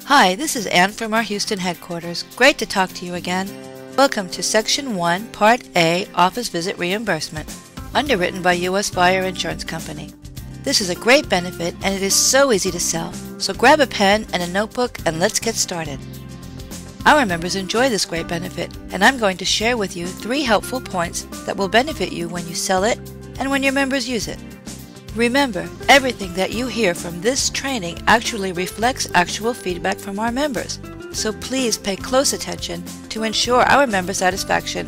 Hi, this is Ann from our Houston headquarters. Great to talk to you again. Welcome to Section 1, Part A, Office Visit Reimbursement, underwritten by U.S. Fire Insurance Company. This is a great benefit and it is so easy to sell, so grab a pen and a notebook and let's get started. Our members enjoy this great benefit, and I'm going to share with you 3 helpful points that will benefit you when you sell it and when your members use it. Remember, everything that you hear from this training actually reflects actual feedback from our members, so please pay close attention to ensure our member satisfaction.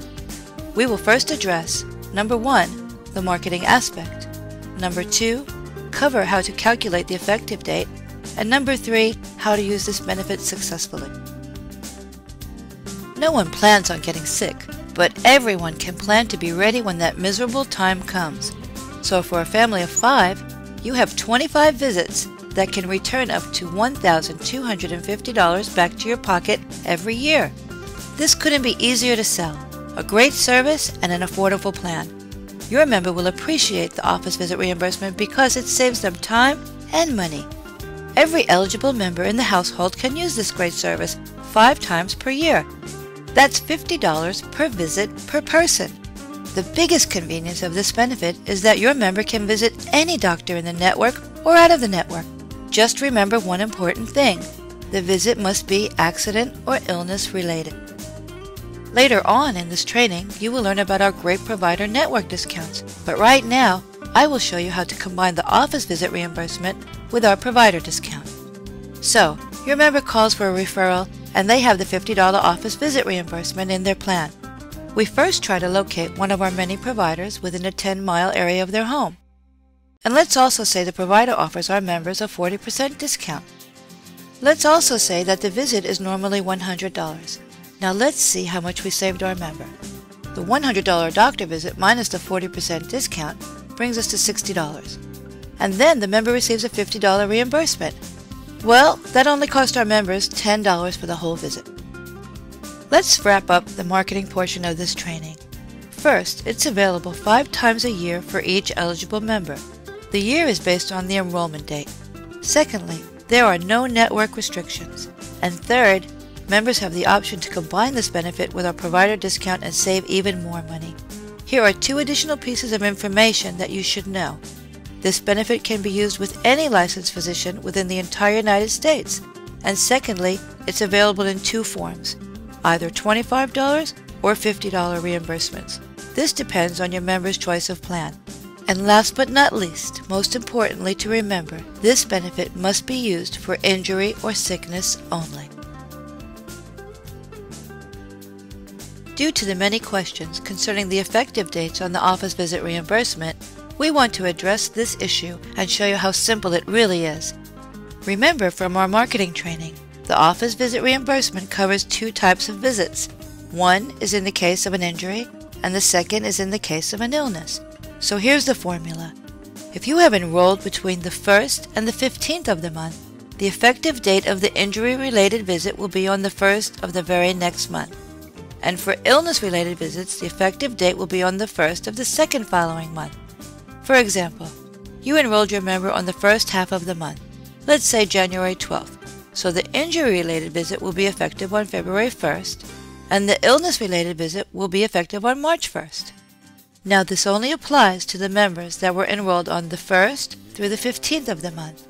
We will first address, number 1, the marketing aspect, number 2, cover how to calculate the effective date, and number 3, how to use this benefit successfully. No one plans on getting sick, but everyone can plan to be ready when that miserable time comes. So for a family of 5, you have 25 visits that can return up to $1,250 back to your pocket every year. This couldn't be easier to sell. A great service and an affordable plan. Your member will appreciate the office visit reimbursement because it saves them time and money. Every eligible member in the household can use this great service 5 times per year. That's $50 per visit per person. The biggest convenience of this benefit is that your member can visit any doctor in the network or out of the network. Just remember one important thing. The visit must be accident or illness related. Later on in this training, you will learn about our great provider network discounts. But right now, I will show you how to combine the office visit reimbursement with our provider discount. So, your member calls for a referral and they have the $50 office visit reimbursement in their plan. We first try to locate one of our many providers within a 10-mile area of their home. And let's also say the provider offers our members a 40% discount. Let's also say that the visit is normally $100. Now let's see how much we saved our member. The $100 doctor visit minus the 40% discount brings us to $60. And then the member receives a $50 reimbursement. Well, that only cost our members $10 for the whole visit. Let's wrap up the marketing portion of this training. First, it's available 5 times a year for each eligible member. The year is based on the enrollment date. Secondly, there are no network restrictions. And third, members have the option to combine this benefit with our provider discount and save even more money. Here are 2 additional pieces of information that you should know. This benefit can be used with any licensed physician within the entire United States. And secondly, it's available in 2 forms, either $25 or $50 reimbursements. This depends on your member's choice of plan. And last but not least, most importantly to remember, this benefit must be used for injury or sickness only. Due to the many questions concerning the effective dates on the office visit reimbursement, we want to address this issue and show you how simple it really is. Remember from our marketing training, the office visit reimbursement covers 2 types of visits. One is in the case of an injury, and the second is in the case of an illness. So here's the formula. If you have enrolled between the 1st and the 15th of the month, the effective date of the injury-related visit will be on the 1st of the very next month. And for illness-related visits, the effective date will be on the 1st of the second following month. For example, you enrolled your member on the first half of the month, let's say January 12th. So the injury-related visit will be effective on February 1st, and the illness-related visit will be effective on March 1st. Now this only applies to the members that were enrolled on the 1st through the 15th of the month.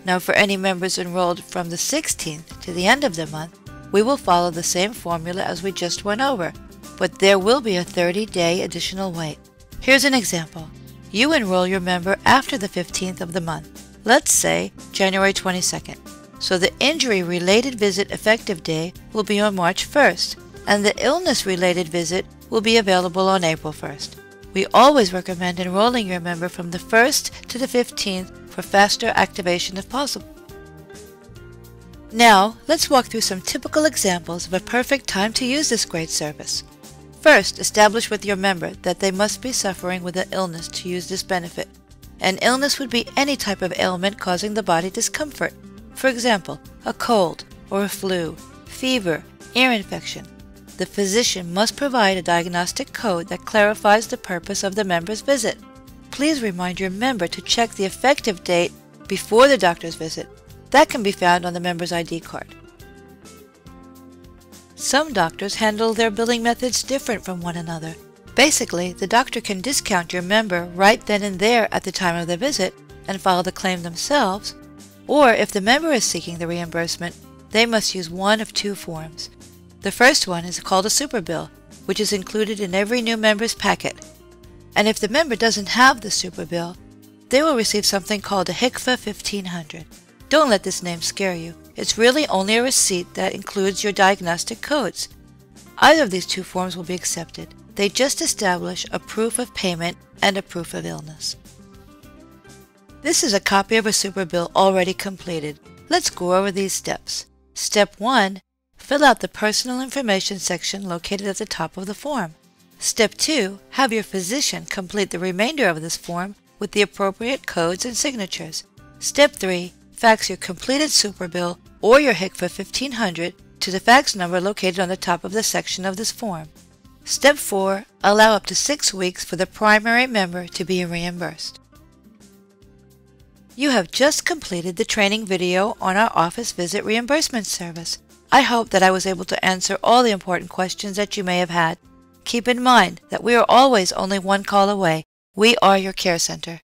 Now for any members enrolled from the 16th to the end of the month, we will follow the same formula as we just went over, but there will be a 30-day additional wait. Here's an example. You enroll your member after the 15th of the month, let's say January 22nd. So the injury-related visit effective day will be on March 1st, and the illness-related visit will be available on April 1st. We always recommend enrolling your member from the 1st to the 15th for faster activation if possible. Now, let's walk through some typical examples of a perfect time to use this great service. First, establish with your member that they must be suffering with an illness to use this benefit. An illness would be any type of ailment causing the body discomfort. For example, a cold or a flu, fever, ear infection. The physician must provide a diagnostic code that clarifies the purpose of the member's visit. Please remind your member to check the effective date before the doctor's visit. That can be found on the member's ID card. Some doctors handle their billing methods different from one another. Basically, the doctor can discount your member right then and there at the time of the visit and file the claim themselves, or if the member is seeking the reimbursement, they must use one of two forms. The first one is called a super bill, which is included in every new member's packet. And if the member doesn't have the super bill, they will receive something called a HCFA 1500. Don't let this name scare you. It's really only a receipt that includes your diagnostic codes. Either of these two forms will be accepted. They just establish a proof of payment and a proof of illness. This is a copy of a super bill already completed. Let's go over these steps. Step 1. Fill out the personal information section located at the top of the form. Step 2. Have your physician complete the remainder of this form with the appropriate codes and signatures. Step 3. Fax your completed super bill or your HCFA 1500 to the fax number located on the top of the section of this form. Step 4. Allow up to 6 weeks for the primary member to be reimbursed. You have just completed the training video on our office visit reimbursement service. I hope that I was able to answer all the important questions that you may have had. Keep in mind that we are always only one call away. We are your care center.